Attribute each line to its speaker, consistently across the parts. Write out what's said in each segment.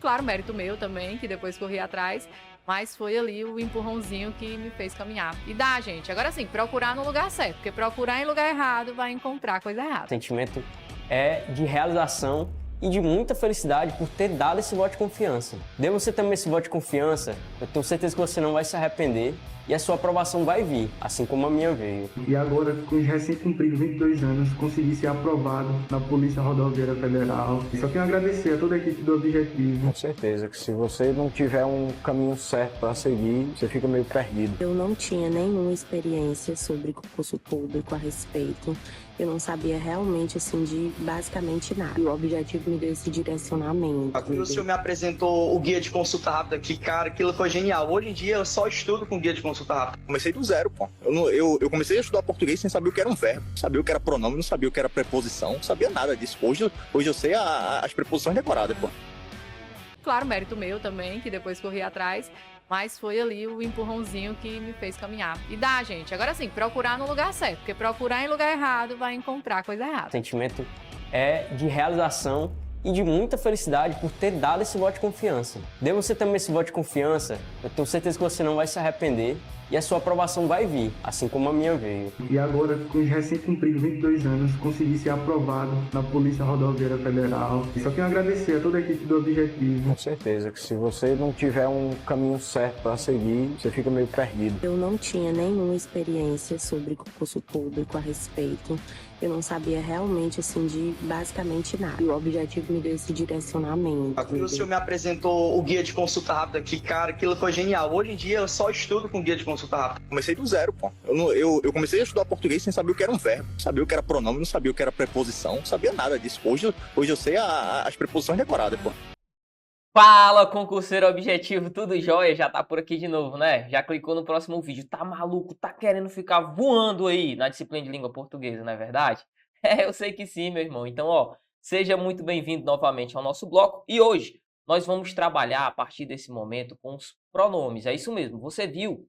Speaker 1: Claro, mérito meu também, que depois corri atrás, mas foi ali o empurrãozinho que me fez caminhar. E dá, gente. Agora sim, procurar no lugar certo, porque procurar em lugar errado vai encontrar coisa
Speaker 2: O
Speaker 1: errada.
Speaker 2: sentimento é de realização e de muita felicidade por ter dado esse voto de confiança. Dê você também esse voto de confiança, eu tenho certeza que você não vai se arrepender e a sua aprovação vai vir, assim como a minha veio.
Speaker 3: E agora, com os recém-cumpridos 22 anos, consegui ser aprovado na Polícia Rodoviária Federal. E só tenho a agradecer a toda a equipe do Objetivo.
Speaker 4: Com certeza que se você não tiver um caminho certo para seguir, você fica meio perdido.
Speaker 5: Eu não tinha nenhuma experiência sobre concurso público a respeito. Eu não sabia realmente, assim, de basicamente nada. E o Objetivo me deu esse direcionamento.
Speaker 6: O senhor me apresentou o guia de consulta rápida, que, cara, aquilo foi genial. Hoje em dia eu só estudo com guia de consulta rápida.
Speaker 7: Comecei do zero, pô. Eu comecei a estudar português sem saber o que era um verbo, sabia o que era pronome, não sabia o que era preposição, não sabia nada disso. Hoje eu sei as preposições decoradas, pô.
Speaker 1: Claro, mérito meu também, que depois corri atrás, mas foi ali o empurrãozinho que me fez caminhar. E dá, gente. Agora sim, procurar no lugar certo, porque procurar em lugar errado vai encontrar coisa errada.
Speaker 2: O sentimento é de realização e de muita felicidade por ter dado esse voto de confiança. Dê você também esse voto de confiança, eu tenho certeza que você não vai se arrepender e a sua aprovação vai vir, assim como a minha veio.
Speaker 3: E agora, com os recém-cumpridos 22 anos, consegui ser aprovado na Polícia Rodoviária Federal. E só tenho a agradecer a toda a equipe do Objetivo.
Speaker 4: Com certeza que se você não tiver um caminho certo para seguir, você fica meio perdido.
Speaker 5: Eu não tinha nenhuma experiência sobre concurso público a respeito. Eu não sabia realmente, assim, de basicamente nada. E o Objetivo me deu esse direcionamento.
Speaker 6: O senhor me apresentou o guia de consulta rápida, que, cara, aquilo foi genial. Hoje em dia eu só estudo com guia de consulta rápida.
Speaker 7: Comecei do zero, pô. Eu comecei a estudar português sem saber o que era um verbo, não sabia o que era pronome, não sabia o que era preposição, não sabia nada disso. Hoje eu sei as preposições decoradas, pô.
Speaker 8: Fala, concurseiro objetivo, tudo jóia? Já tá por aqui de novo, né? Já clicou no próximo vídeo, tá maluco, tá querendo ficar voando aí na disciplina de língua portuguesa, não é verdade? É, eu sei que sim, meu irmão. Então, ó, seja muito bem-vindo novamente ao nosso bloco. E hoje nós vamos trabalhar a partir desse momento com os pronomes. É isso mesmo, você viu,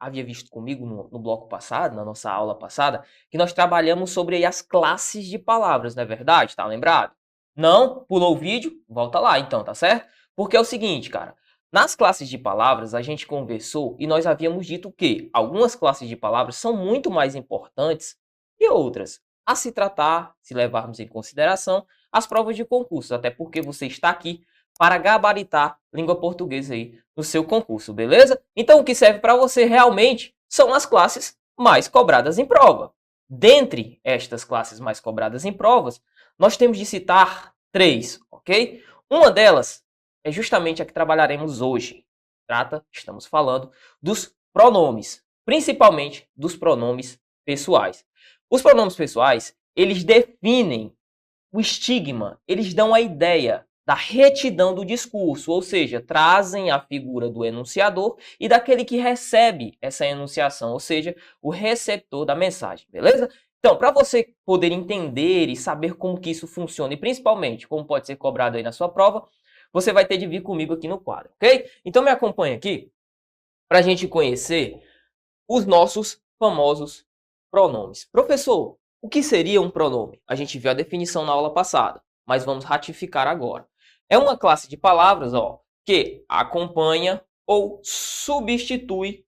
Speaker 8: havia visto comigo no bloco passado, na nossa aula passada, que nós trabalhamos sobre aí as classes de palavras, não é verdade? Tá lembrado? Não? Pulou o vídeo? Volta lá então, tá certo? Porque é o seguinte, cara, nas classes de palavras a gente conversou e nós havíamos dito que algumas classes de palavras são muito mais importantes que outras, a se tratar, se levarmos em consideração, as provas de concurso, até porque você está aqui para gabaritar língua portuguesa aí no seu concurso, beleza? Então o que serve para você realmente são as classes mais cobradas em prova. Dentre estas classes mais cobradas em provas, nós temos de citar três, ok? Uma delas é justamente a que trabalharemos hoje. Estamos falando dos pronomes, principalmente dos pronomes pessoais. Os pronomes pessoais, eles definem o estigma, eles dão a ideia da retidão do discurso, ou seja, trazem a figura do enunciador e daquele que recebe essa enunciação, ou seja, o receptor da mensagem, beleza? Então, para você poder entender e saber como que isso funciona e principalmente como pode ser cobrado aí na sua prova, você vai ter de vir comigo aqui no quadro, ok? Então me acompanha aqui para a gente conhecer os nossos famosos pronomes. Professor, o que seria um pronome? A gente viu a definição na aula passada, mas vamos ratificar agora. É uma classe de palavras, ó, que acompanha ou substitui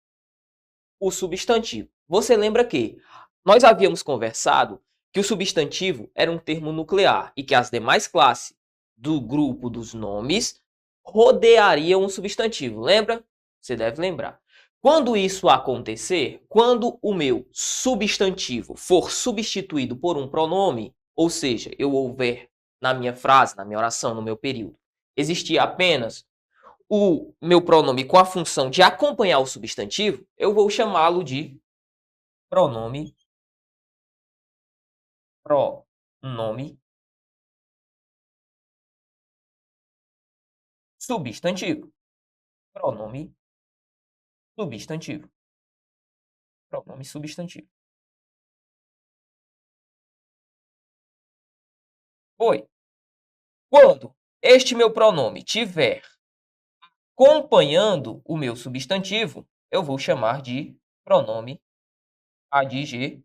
Speaker 8: o substantivo. Você lembra que nós havíamos conversado que o substantivo era um termo nuclear e que as demais classes do grupo dos nomes rodeariam o substantivo. Lembra? Você deve lembrar. Quando isso acontecer, quando o meu substantivo for substituído por um pronome, ou seja, eu houver na minha frase, na minha oração, no meu período, existir apenas o meu pronome com a função de acompanhar o substantivo, eu vou chamá-lo de pronome substantivo. Pronome substantivo. Pronome substantivo. Oi. Quando este meu pronome tiver acompanhando o meu substantivo, eu vou chamar de pronome adjetivo.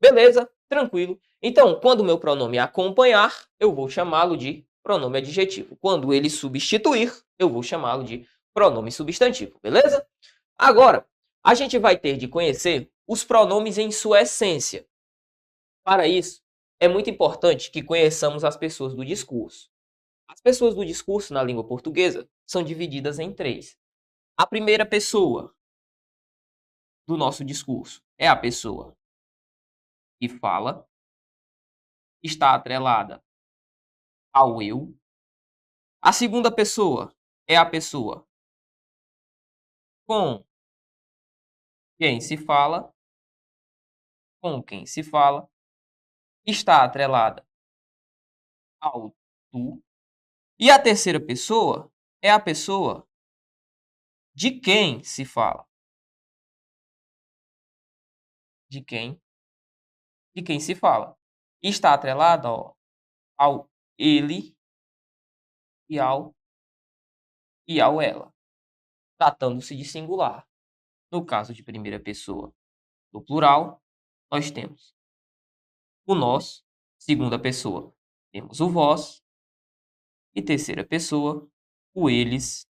Speaker 8: Beleza? Tranquilo. Então, quando o meu pronome acompanhar, eu vou chamá-lo de pronome adjetivo. Quando ele substituir, eu vou chamá-lo de pronome substantivo, beleza? Agora, a gente vai ter de conhecer os pronomes em sua essência. Para isso, é muito importante que conheçamos as pessoas do discurso. As pessoas do discurso na língua portuguesa são divididas em 3. A primeira pessoa do nosso discurso é a pessoa que fala, está atrelada ao eu. A segunda pessoa é a pessoa com quem se fala, está atrelada ao tu. E a terceira pessoa é a pessoa de quem se fala. De quem se fala. Está atrelada, ó, ao ele e ao ela, tratando-se de singular. No caso de primeira pessoa do plural, nós temos o nós, segunda pessoa, temos o vós, e terceira pessoa, o eles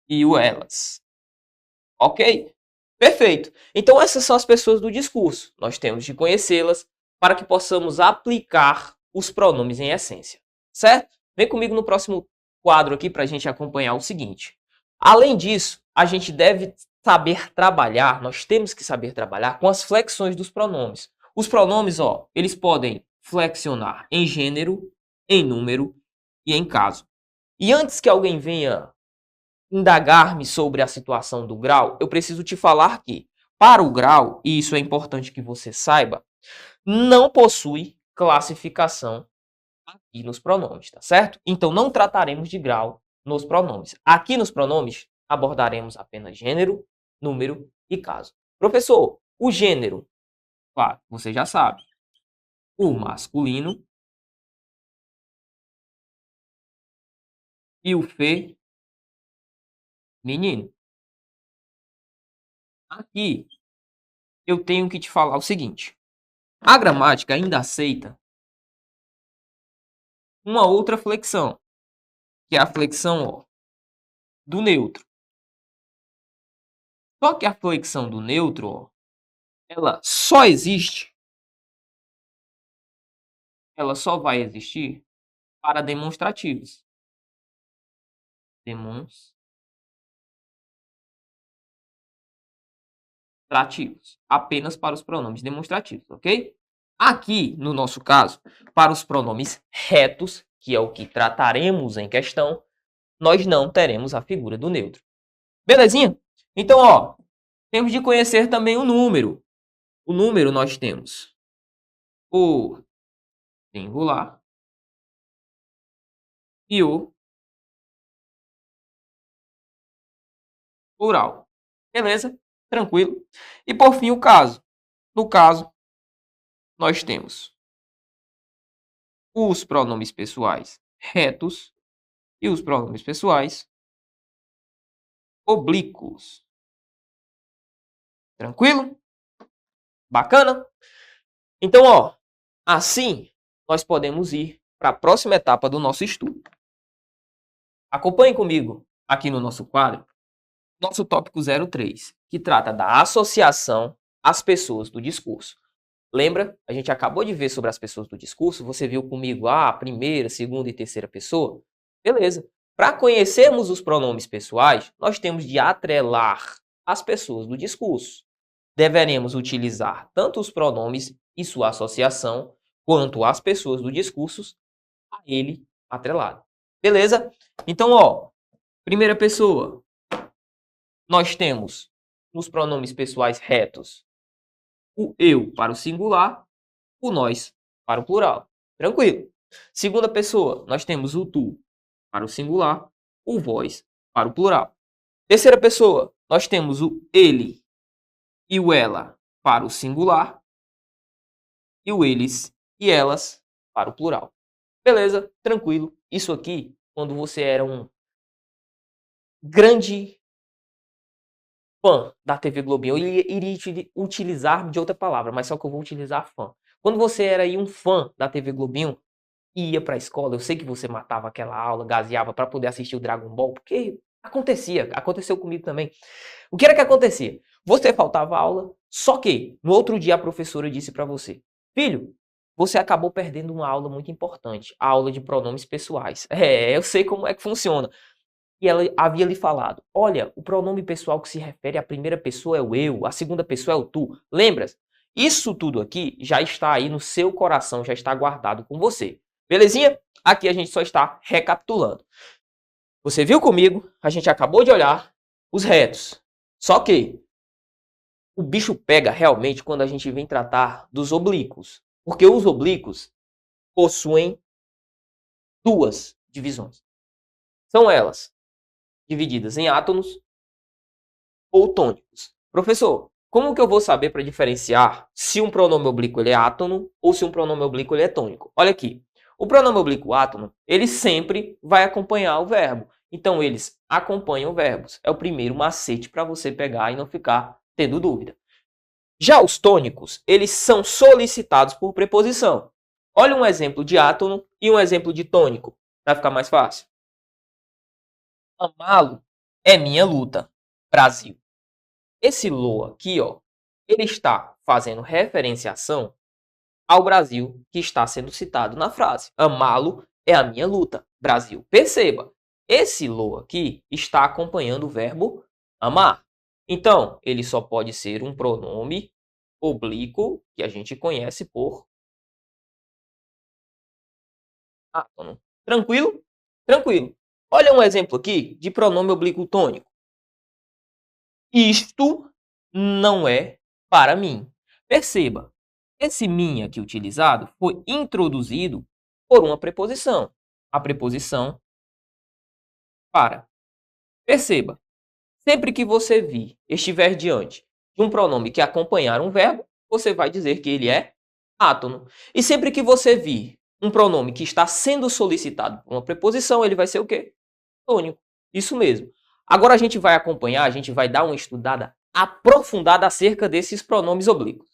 Speaker 8: e o elas. Ok? Perfeito. Então essas são as pessoas do discurso. Nós temos de conhecê-las para que possamos aplicar os pronomes em essência. Certo? Vem comigo no próximo quadro aqui para a gente acompanhar o seguinte. Além disso, a gente deve saber trabalhar, nós temos que saber trabalhar com as flexões dos pronomes. Os pronomes, ó, eles podem flexionar em gênero, em número e em caso. E antes que alguém venha indagar-me sobre a situação do grau, eu preciso te falar que, para o grau, e isso é importante que você saiba, não possui classificação aqui nos pronomes, tá certo? Então não trataremos de grau nos pronomes. Aqui nos pronomes abordaremos apenas gênero, número e caso. Professor, o gênero, claro, você já sabe. O masculino e o feminino. Aqui eu tenho que te falar o seguinte. A gramática ainda aceita uma outra flexão, que é a flexão, ó, do neutro. Só que a flexão do neutro, ó, ela só vai existir para demonstrativos. Demonstrativos. Apenas para os pronomes demonstrativos, ok? Aqui, no nosso caso, para os pronomes retos, que é o que trataremos em questão, nós não teremos a figura do neutro. Belezinha? Então, ó, temos de conhecer também o número. O número nós temos o singular e o plural. Beleza? Tranquilo. E por fim o caso. No caso, nós temos os pronomes pessoais retos e os pronomes pessoais oblíquos. Tranquilo? Bacana? Então, ó, assim nós podemos ir para a próxima etapa do nosso estudo. Acompanhe comigo aqui no nosso quadro, nosso tópico 03, que trata da associação às pessoas do discurso. Lembra? A gente acabou de ver sobre as pessoas do discurso, você viu comigo a primeira, segunda e terceira pessoa? Beleza. Para conhecermos os pronomes pessoais, nós temos de atrelar as pessoas do discurso. Deveremos utilizar tanto os pronomes e sua associação, quanto as pessoas do discurso a ele atrelado. Beleza? Então, ó, primeira pessoa, nós temos nos pronomes pessoais retos o eu para o singular, o nós para o plural. Tranquilo? Segunda pessoa, nós temos o tu para o singular, o vós para o plural. Terceira pessoa, nós temos o ele e o ela para o singular e o eles e elas para o plural. Beleza? Tranquilo. Isso aqui, quando você era um grande fã da TV Globinho, eu iria utilizar de outra palavra, mas só que eu vou utilizar fã. Quando você era aí um fã da TV Globinho, ia pra escola, eu sei que você matava aquela aula, gaseava pra poder assistir o Dragon Ball, porque aconteceu comigo também. O que era que acontecia? Você faltava aula, só que no outro dia a professora disse pra você: filho, você acabou perdendo uma aula muito importante, a aula de pronomes pessoais. Eu sei como é que funciona. E ela havia lhe falado: olha, o pronome pessoal que se refere à primeira pessoa é o eu, a segunda pessoa é o tu. Lembras? Isso tudo aqui já está aí no seu coração, já está guardado com você. Belezinha? Aqui a gente só está recapitulando. Você viu comigo, a gente acabou de olhar os retos. Só que o bicho pega realmente quando a gente vem tratar dos oblíquos. Porque os oblíquos possuem duas divisões. São elas divididas em átonos ou tônicos. Professor, como que eu vou saber para diferenciar se um pronome oblíquo ele é átono ou se um pronome oblíquo ele é tônico? Olha aqui. O pronome oblíquo átono, ele sempre vai acompanhar o verbo. Então, eles acompanham verbos. É o primeiro macete para você pegar e não ficar tendo dúvida. Já os tônicos, eles são solicitados por preposição. Olha um exemplo de átono e um exemplo de tônico, para ficar mais fácil. Amá-lo é minha luta, Brasil. Esse lo aqui, ó, ele está fazendo referenciação ao Brasil que está sendo citado na frase. Amá-lo é a minha luta, Brasil. Perceba, esse lo aqui está acompanhando o verbo amar. Então, ele só pode ser um pronome oblíquo que a gente conhece por átono. Tranquilo? Tranquilo. Olha um exemplo aqui de pronome oblíquo tônico. Isto não é para mim. Perceba, esse mim aqui utilizado foi introduzido por uma preposição. A preposição para. Perceba, sempre que você estiver diante de um pronome que acompanhar um verbo, você vai dizer que ele é átono. E sempre que você vir um pronome que está sendo solicitado por uma preposição, ele vai ser o quê? Tônico. Isso mesmo. Agora a gente vai acompanhar, a gente vai dar uma estudada aprofundada acerca desses pronomes oblíquos.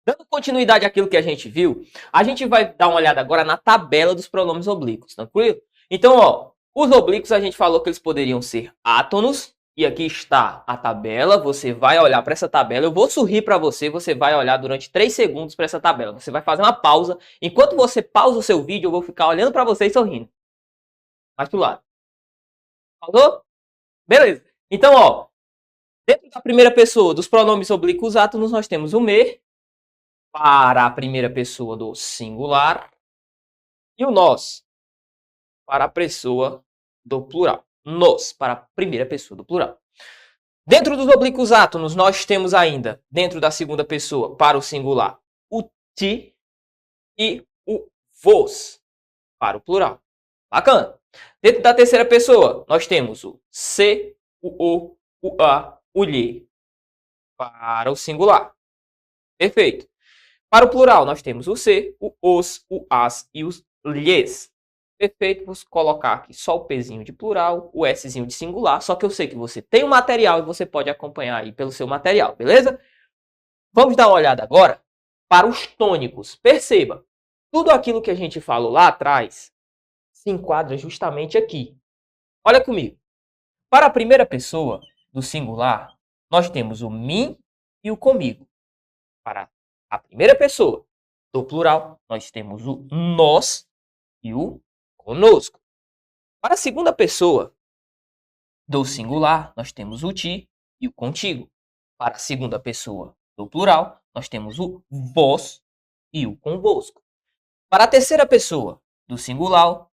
Speaker 8: Dando continuidade àquilo que a gente viu, a gente vai dar uma olhada agora na tabela dos pronomes oblíquos, tranquilo? Então, ó, os oblíquos a gente falou que eles poderiam ser átonos, e aqui está a tabela, você vai olhar para essa tabela, eu vou sorrir para você, você vai olhar durante 3 segundos para essa tabela, você vai fazer uma pausa, enquanto você pausa o seu vídeo, eu vou ficar olhando para você e sorrindo. Mais pro lado. Pausou? Beleza. Então, ó, dentro da primeira pessoa dos pronomes oblíquos átonos, nós temos o me, para a primeira pessoa do singular, e o nós, para a pessoa do plural. Nos, para a primeira pessoa do plural. Dentro dos oblíquos átonos, nós temos ainda, dentro da segunda pessoa, para o singular, o ti e o vos, para o plural. Bacana. Dentro da terceira pessoa, nós temos o se, o a, o lhe, para o singular. Perfeito. Para o plural, nós temos o se, o os, o as e os lhes. Perfeito, vou colocar aqui só o Pzinho de plural, o Szinho de singular, só que eu sei que você tem o material e você pode acompanhar aí pelo seu material, beleza? Vamos dar uma olhada agora para os tônicos. Perceba, tudo aquilo que a gente falou lá atrás se enquadra justamente aqui. Olha comigo. Para a primeira pessoa do singular, nós temos o mim e o comigo. Para a primeira pessoa do plural, nós temos o nós e o conosco. Para a segunda pessoa do singular, nós temos o ti e o contigo. Para a segunda pessoa do plural, nós temos o vós e o convosco. Para a terceira pessoa do singular,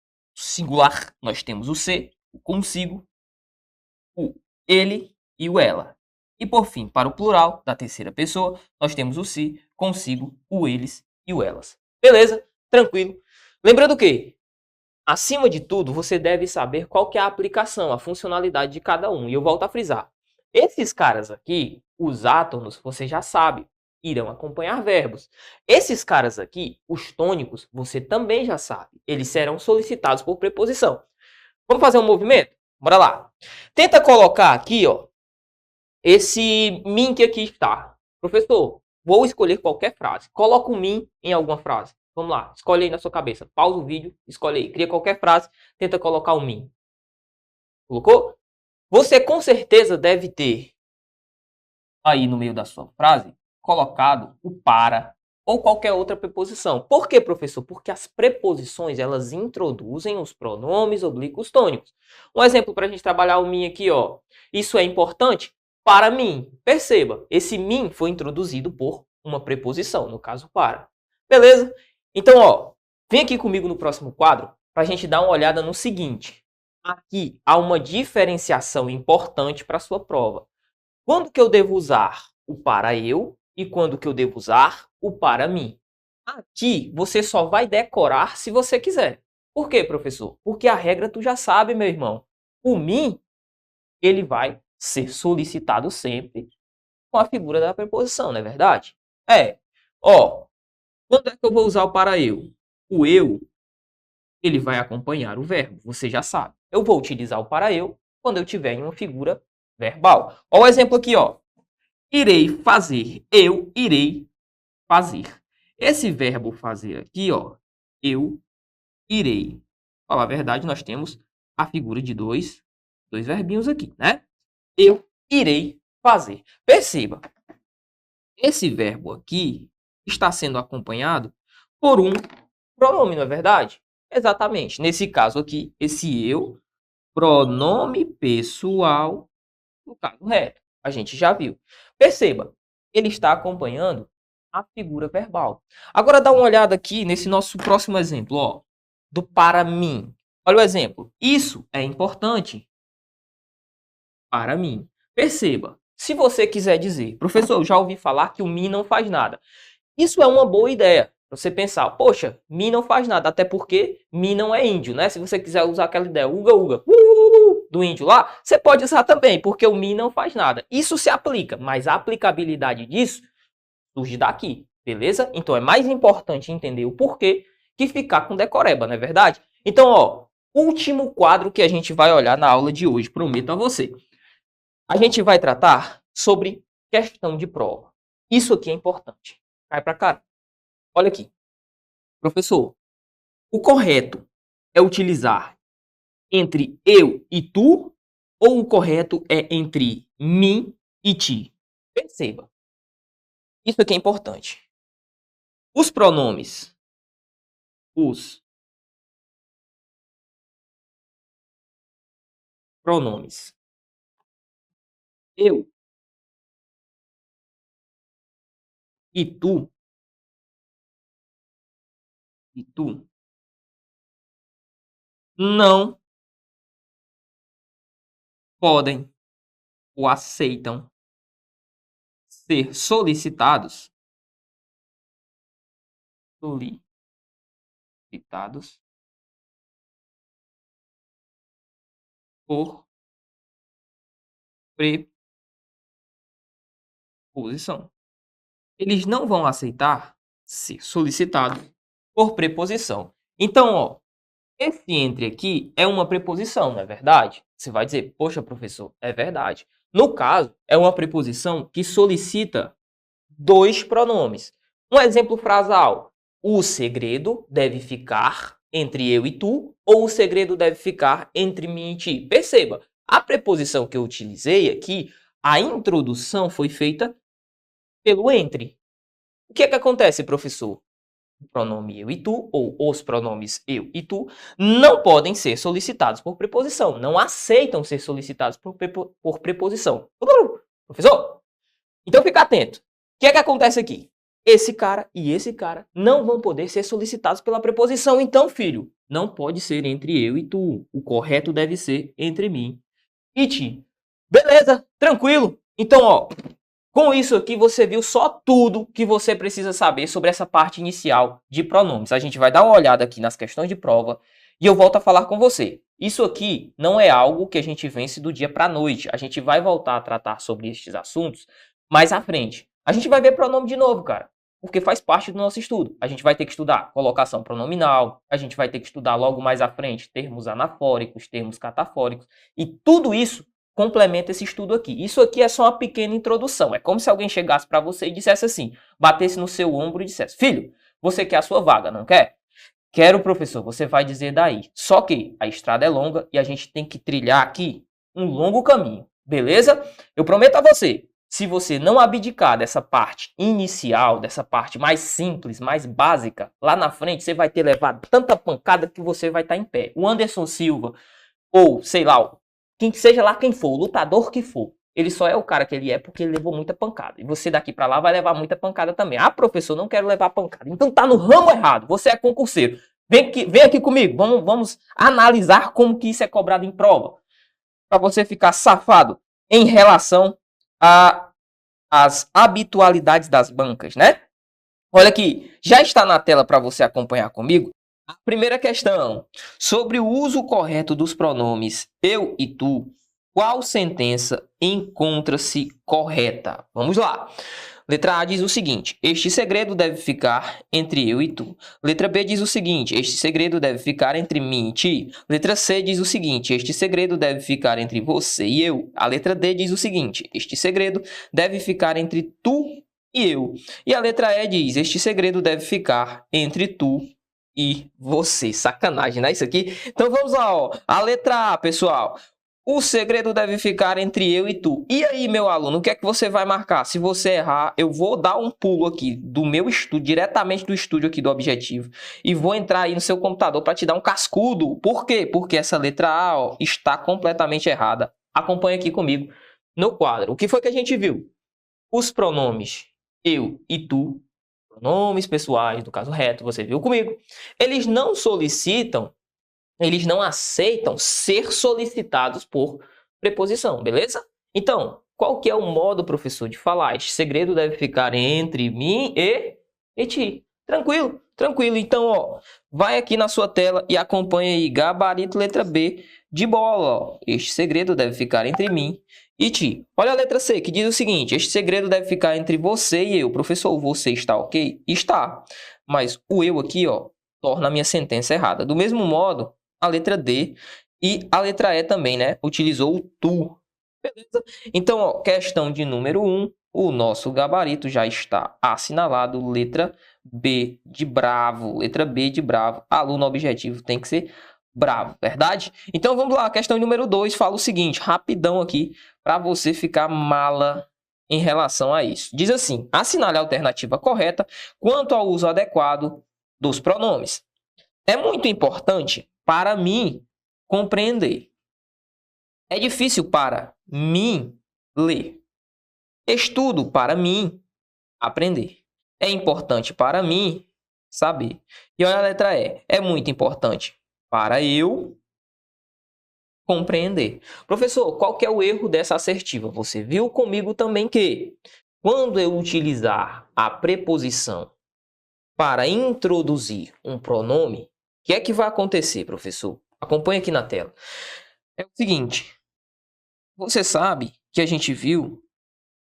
Speaker 8: nós temos o se, o consigo, o ele e o ela. E por fim, para o plural da terceira pessoa, nós temos o si, consigo, o eles e o elas. Beleza? Tranquilo. Lembrando que, acima de tudo, você deve saber qual que é a aplicação, a funcionalidade de cada um. E eu volto a frisar. Esses caras aqui, os átonos, você já sabe, irão acompanhar verbos. Esses caras aqui, os tônicos, você também já sabe. Eles serão solicitados por preposição. Vamos fazer um movimento? Bora lá. Tenta colocar aqui, ó, esse mim que aqui está. Professor, vou escolher qualquer frase. Coloca o mim em alguma frase. Vamos lá, escolhe aí na sua cabeça. Pausa o vídeo, escolhe aí. Cria qualquer frase, tenta colocar o mim. Colocou? Você com certeza deve ter aí no meio da sua frase colocado o para ou qualquer outra preposição. Por quê, professor? Porque as preposições, elas introduzem os pronomes oblíquos tônicos. Um exemplo para a gente trabalhar o mim aqui, ó. Isso é importante para mim. Perceba, esse mim foi introduzido por uma preposição, no caso para. Beleza? Então, ó, vem aqui comigo no próximo quadro para a gente dar uma olhada no seguinte. Aqui há uma diferenciação importante para a sua prova. Quando que eu devo usar o para eu e quando que eu devo usar o para mim? Aqui você só vai decorar se você quiser. Por quê, professor? Porque a regra tu já sabe, meu irmão. O mim, ele vai ser solicitado sempre com a figura da preposição, não é verdade? Ó, quando é que eu vou usar o para eu? O eu, ele vai acompanhar o verbo, você já sabe. Eu vou utilizar o para eu quando eu tiver em uma figura verbal. Ó o exemplo aqui, ó. Irei fazer, eu irei fazer. Esse verbo fazer aqui, ó, eu irei. Pra falar a verdade, nós temos a figura de dois verbinhos aqui, né? Eu irei fazer. Perceba, esse verbo aqui está sendo acompanhado por um pronome, não é verdade? Exatamente. Nesse caso aqui, esse eu, pronome pessoal, no caso reto. A gente já viu. Perceba, ele está acompanhando a figura verbal. Agora dá uma olhada aqui nesse nosso próximo exemplo, ó, do para mim. Olha o exemplo. Isso é importante para mim. Perceba, se você quiser dizer, professor, eu já ouvi falar que o mim não faz nada. Isso é uma boa ideia. Você pensar, poxa, mim não faz nada, até porque mim não é índio, né? Se você quiser usar aquela ideia, uga, uga, do índio lá, você pode usar também, porque o mim não faz nada. Isso se aplica, mas a aplicabilidade disso surge daqui, beleza? Então é mais importante entender o porquê que ficar com decoreba, não é verdade? Então, ó, último quadro que a gente vai olhar na aula de hoje, prometo a você. A gente vai tratar sobre questão de prova. Isso aqui é importante. Cai pra cá. Olha aqui. Professor, o correto é utilizar entre eu e tu ou o correto é entre mim e ti? Perceba. Isso aqui é importante. Os pronomes. Eu e tu. Não podem ou aceitam ser solicitados por preposição. Eles não vão aceitar ser solicitados por preposição. Então, ó, esse entre aqui é uma preposição, não é verdade? Você vai dizer, poxa, professor, é verdade. No caso, é uma preposição que solicita dois pronomes. Um exemplo frasal. O segredo deve ficar entre eu e tu, ou o segredo deve ficar entre mim e ti. Perceba, a preposição que eu utilizei aqui, a introdução foi feita pelo entre. O que é que acontece, professor? O pronome eu e tu, ou os pronomes eu e tu, não podem ser solicitados por preposição. Não aceitam ser solicitados por preposição. Professor? Então fica atento. O que é que acontece aqui? Esse cara e esse cara não vão poder ser solicitados pela preposição. Então, filho, não pode ser entre eu e tu. O correto deve ser entre mim e ti. Beleza? Tranquilo? Então, ó, com isso aqui você viu só tudo que você precisa saber sobre essa parte inicial de pronomes. A gente vai dar uma olhada aqui nas questões de prova e eu volto a falar com você. Isso aqui não é algo que a gente vence do dia para a noite. A gente vai voltar a tratar sobre estes assuntos mais à frente. A gente vai ver pronome de novo, cara, porque faz parte do nosso estudo. A gente vai ter que estudar colocação pronominal, a gente vai ter que estudar logo mais à frente termos anafóricos, termos catafóricos, e tudo isso complementa esse estudo aqui. Isso aqui é só uma pequena introdução. É como se alguém chegasse para você e dissesse assim, batesse no seu ombro e dissesse, filho, Você quer a sua vaga, não quer? Quero, professor. Você vai dizer daí. Só que a estrada é longa e a gente tem que trilhar aqui um longo caminho. Beleza? Eu prometo a você, se você não abdicar dessa parte inicial, dessa parte mais simples, mais básica, lá na frente você vai ter levado tanta pancada que você vai estar em pé. O Anderson Silva, ou sei lá, seja lá quem for, o lutador que for, ele só é o cara que ele é porque ele levou muita pancada. E você daqui pra lá vai levar muita pancada também. Ah, professor, não quero levar pancada. Então tá no ramo errado. Você é concurseiro. Vem aqui comigo. Vamos analisar como que isso é cobrado em prova. Pra você ficar safado em relação às habitualidades das bancas, né? Olha aqui. Já está na tela para você acompanhar comigo. A primeira questão. Sobre o uso correto dos pronomes eu e tu. Qual sentença encontra-se correta? Vamos lá. Letra A diz o seguinte: este segredo deve ficar entre eu e tu. Letra B diz o seguinte: este segredo deve ficar entre mim e ti. Letra C diz o seguinte: este segredo deve ficar entre você e eu. A letra D diz o seguinte: este segredo deve ficar entre tu e eu. E a letra E diz: este segredo deve ficar entre tu e você. Sacanagem, não é isso aqui? Então vamos lá, ó. A letra A, pessoal. O segredo deve ficar entre eu e tu. E aí, meu aluno, o que é que você vai marcar? Se você errar, eu vou dar um pulo aqui do meu estúdio, diretamente do estúdio aqui do Objetivo, e vou entrar aí no seu computador para te dar um cascudo. Por quê? Porque essa letra A, ó, está completamente errada. Acompanhe aqui comigo no quadro. O que foi que a gente viu? Os pronomes eu e tu, pronomes pessoais, do caso reto, você viu comigo, eles não solicitam, eles não aceitam ser solicitados por preposição, beleza? Então, qual que é o modo, professor, de falar? Este segredo deve ficar entre mim e ti. Tranquilo, tranquilo. Então, ó, vai aqui na sua tela e acompanha aí, gabarito letra B de bola. Ó. Este segredo deve ficar entre mim e ti. Olha a letra C, que diz o seguinte: este segredo deve ficar entre você e eu. Professor, você está ok? Está. Mas o eu aqui, ó, torna a minha sentença errada. Do mesmo modo, a letra D e a letra E também, né? Utilizou o tu. Beleza? Então, ó, questão de número 1, o nosso gabarito já está assinalado. Letra B de bravo. Letra B de bravo. Aluno objetivo tem que ser bravo, verdade? Então, vamos lá. Questão número 2 fala o seguinte, rapidão aqui, para você ficar mala em relação a isso. Diz assim: assinale a alternativa correta quanto ao uso adequado dos pronomes. É muito importante para mim compreender. É difícil para mim ler. Estudo para mim aprender. É importante para mim saber. E olha a letra E. É muito importante para eu compreender. Professor, qual que é o erro dessa assertiva? Você viu comigo também que quando eu utilizar a preposição para introduzir um pronome, o que é que vai acontecer, professor? Acompanhe aqui na tela. É o seguinte. Você sabe que a gente viu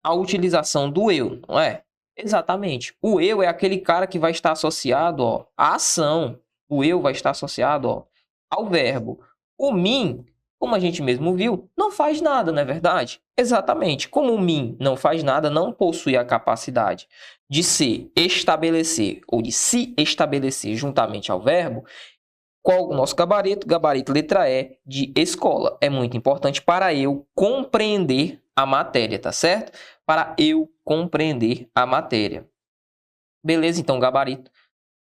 Speaker 8: a utilização do eu, não é? Exatamente. O eu é aquele cara que vai estar associado, ó, à ação. O eu vai estar associado, ó, ao verbo. O mim, como a gente mesmo viu, não faz nada, não é verdade? Exatamente. Como o mim não faz nada, não possui a capacidade de se estabelecer ou de se estabelecer juntamente ao verbo, qual o nosso gabarito? Gabarito letra E de escola. É muito importante para eu compreender a matéria, tá certo? Para eu compreender a matéria. Beleza? Então, gabarito.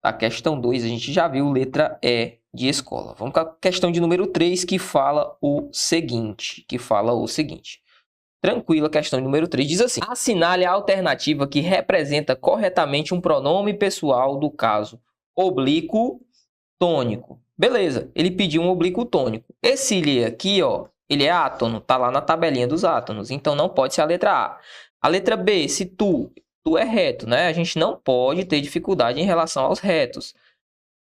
Speaker 8: A questão 2, a gente já viu letra E de escola. Vamos com a questão de número 3, que fala o seguinte. Tranquila, questão número 3 diz assim: assinale a alternativa que representa corretamente um pronome pessoal do caso oblíquo tônico. Beleza, ele pediu um oblíquo tônico. Esse ele aqui, ó, ele é átono, tá lá na tabelinha dos átonos, então não pode ser a letra A. A letra B, se tu é reto, né? A gente não pode ter dificuldade em relação aos retos.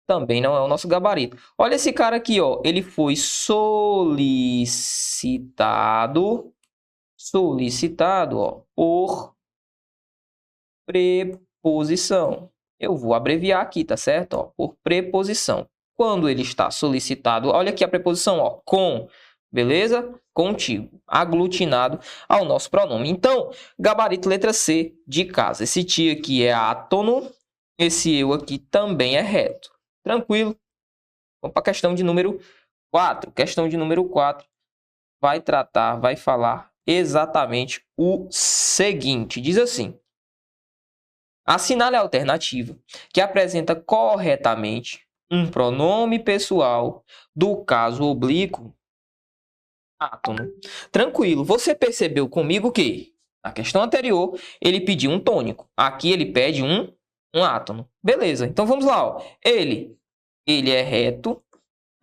Speaker 8: Também não é o nosso gabarito. Olha esse cara aqui, ó, ele foi solicitado, ó, por preposição. Eu vou abreviar aqui, tá certo? Ó, por preposição. Quando ele está solicitado, olha aqui a preposição, ó, com, beleza? Contigo, aglutinado ao nosso pronome. Então, gabarito letra C de casa. Esse ti aqui é átono, Esse eu aqui também é reto. Tranquilo? Vamos para a questão de número 4. Questão de número 4 vai falar exatamente o seguinte. Diz assim: assinale a alternativa que apresenta corretamente um pronome pessoal do caso oblíquo átono. Tranquilo. Você percebeu comigo que na questão anterior ele pediu um tônico. Aqui ele pede um átono. Beleza. Então vamos lá. Ó. Ele é reto.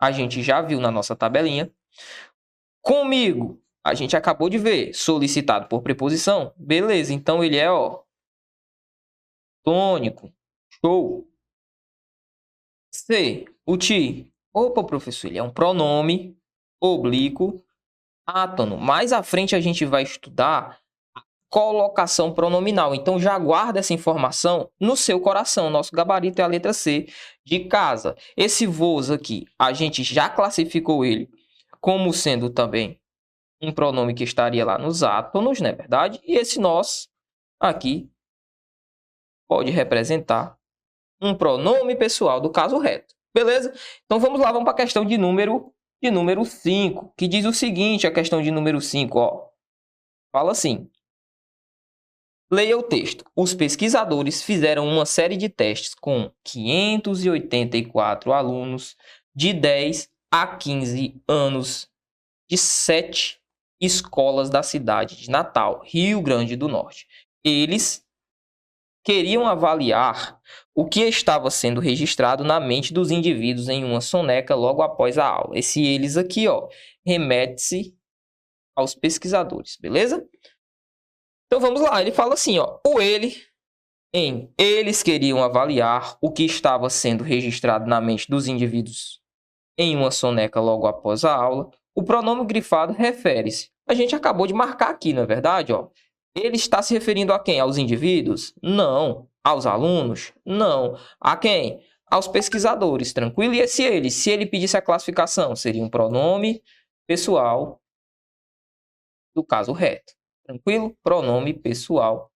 Speaker 8: A gente já viu na nossa tabelinha. Comigo, a gente acabou de ver. Solicitado por preposição. Beleza. Então ele é, ó, tônico. Show. C, o ti. Opa, professor, ele é um pronome oblíquo átono. Mais à frente a gente vai estudar a colocação pronominal. Então já guarda essa informação no seu coração. Nosso gabarito é a letra C de casa. Esse vos aqui, a gente já classificou ele como sendo também um pronome que estaria lá nos átonos, não é verdade? E esse nós aqui pode representar um pronome pessoal do caso reto. Beleza? Então vamos lá, vamos para a questão de número 5, que diz o seguinte, a questão de número 5, ó. Fala assim: leia o texto. Os pesquisadores fizeram uma série de testes com 584 alunos de 10 a 15 anos de 7 escolas da cidade de Natal, Rio Grande do Norte. Eles queriam avaliar o que estava sendo registrado na mente dos indivíduos em uma soneca logo após a aula. Esse eles aqui, ó, remete-se aos pesquisadores, beleza? Então vamos lá, ele fala assim, ó, eles queriam avaliar o que estava sendo registrado na mente dos indivíduos em uma soneca logo após a aula. O pronome grifado refere-se. A gente acabou de marcar aqui, não é verdade, ó? Ele está se referindo a quem? Aos indivíduos? Não. Aos alunos? Não. A quem? Aos pesquisadores, tranquilo? E esse ele? Se ele pedisse a classificação, seria um pronome pessoal do caso reto. Tranquilo? Pronome pessoal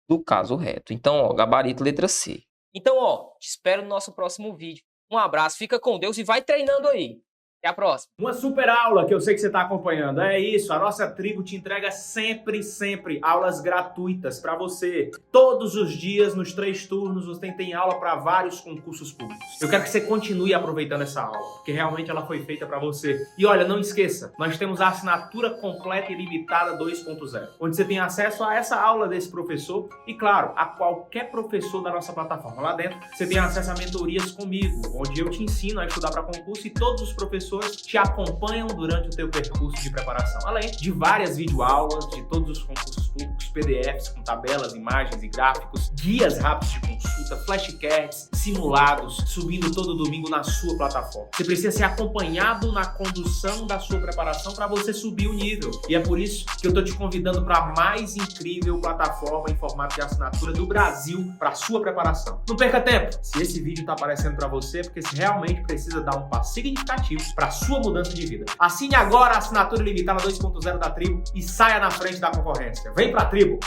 Speaker 8: do caso reto. Então, ó, gabarito letra C. Então, ó, te espero no nosso próximo vídeo. Um abraço, fica com Deus e vai treinando aí. Até a próxima.
Speaker 9: Uma super aula que eu sei que você está acompanhando. É isso, a nossa tribo te entrega sempre aulas gratuitas para você. Todos os dias, nos 3 turnos, você tem aula para vários concursos públicos. Eu quero que você continue aproveitando essa aula, porque realmente ela foi feita para você. E olha, não esqueça, nós temos a assinatura completa e limitada 2.0, onde você tem acesso a essa aula desse professor e, claro, a qualquer professor da nossa plataforma. Lá dentro, você tem acesso a mentorias comigo, onde eu te ensino a estudar para concurso e todos os professores te acompanham durante o teu percurso de preparação, além de várias videoaulas de todos os concursos públicos, PDFs com tabelas, imagens e gráficos, guias rápidos de consulta, flashcards, simulados, subindo todo domingo na sua plataforma. Você precisa ser acompanhado na condução da sua preparação para você subir o nível. E é por isso que eu estou te convidando para a mais incrível plataforma em formato de assinatura do Brasil para a sua preparação. Não perca tempo! Se esse vídeo está aparecendo para você, é porque você realmente precisa dar um passo significativo para a sua mudança de vida. Assine agora a assinatura ilimitada 2.0 da Tribo e saia na frente da concorrência. Vem pra Tribo!